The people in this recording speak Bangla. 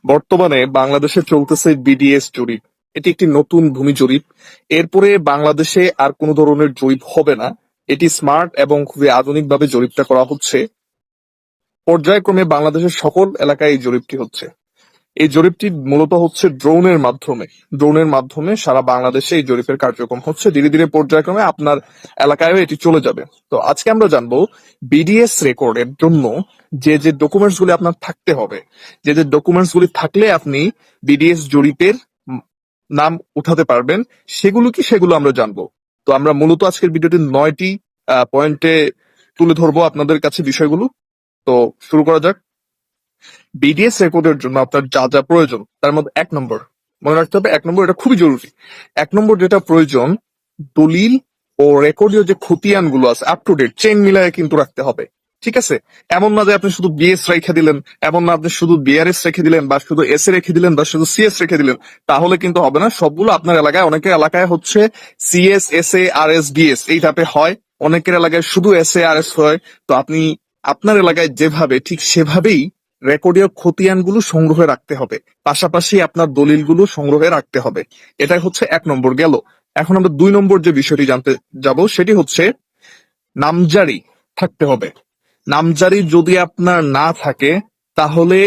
বর্তমানে বাংলাদেশে চলতেছে বিডিএস জরিপ। এটি একটি নতুন ভূমি জরিপ। এরপরে বাংলাদেশে আর কোনো ধরনের জরিপ হবে না। এটি স্মার্ট এবং খুবই আধুনিকভাবে জরিপটা করা হচ্ছে। পর্যায়ক্রমে বাংলাদেশের সকল এলাকায় এই জরিপটি হচ্ছে। এই জরিপটি মূলত হচ্ছে ড্রোনের মাধ্যমে সারা বাংলাদেশে এই জরিপের কার্যক্রম হচ্ছে। ধীরে ধীরে পর্যায়ক্রমে আপনার এলাকায়ও এটি চলে যাবে। তো আজকে আমরা জানবো বিডিএস রেকর্ডের জন্য যে যে ডকুমেন্টস গুলি আপনার থাকতে হবে, যে যে ডকুমেন্টস গুলি থাকলে আপনি বিডিএস জরিপের নাম উঠাতে পারবেন, সেগুলো আমরা জানবো। তো আমরা মূলত আজকের ভিডিওটি 9টি পয়েন্টে তুলে ধরবো আপনাদের কাছে বিষয়গুলো। তো শুরু করা যাক। বিডিএস রেকর্ডের জন্য আপনার যা যা প্রয়োজন তার মধ্যে 1 নম্বর, মনে রাখতে হবে 1 নম্বর, এটা খুবই জরুরি। 1 নম্বর যেটা প্রয়োজন, দলিল ও রেকর্ডীয় যে খতিয়ান গুলো আছে আপ টু ডেট চেইন মিলায় কিন্তু রাখতে হবে। ঠিক আছে? এমন না যে আপনি শুধু বিএস রেখে দিলেন, এমন না আপনি শুধু বিআরএস রেখে দিলেন, বা শুধু এস এ রেখে দিলেন, বা শুধু সিএস রেখে দিলেন, তাহলে কিন্তু হবে না। সবগুলো আপনার এলাকায়, অনেকের এলাকায় হচ্ছে CS, S A, R S, BS এই টাইপে হয়, অনেকের এলাকায় শুধু এস এ আর এস হয়। তো আপনি আপনার এলাকায় যেভাবে, ঠিক সেভাবেই রেকর্ডীয় খতিয়ানগুলো সংগ্রহে রাখতে হবে, পাশাপাশি আপনার দলিলগুলো সংগ্রহে রাখতে হবে। এটাই হচ্ছে 1 নম্বর গেল। এখন আমরা 2 নম্বর যে বিষয়টি জানতে যাব, সেটি হচ্ছে নামজারি থাকতে হবে। নামজারি যদি আপনার না থাকে, তাহলে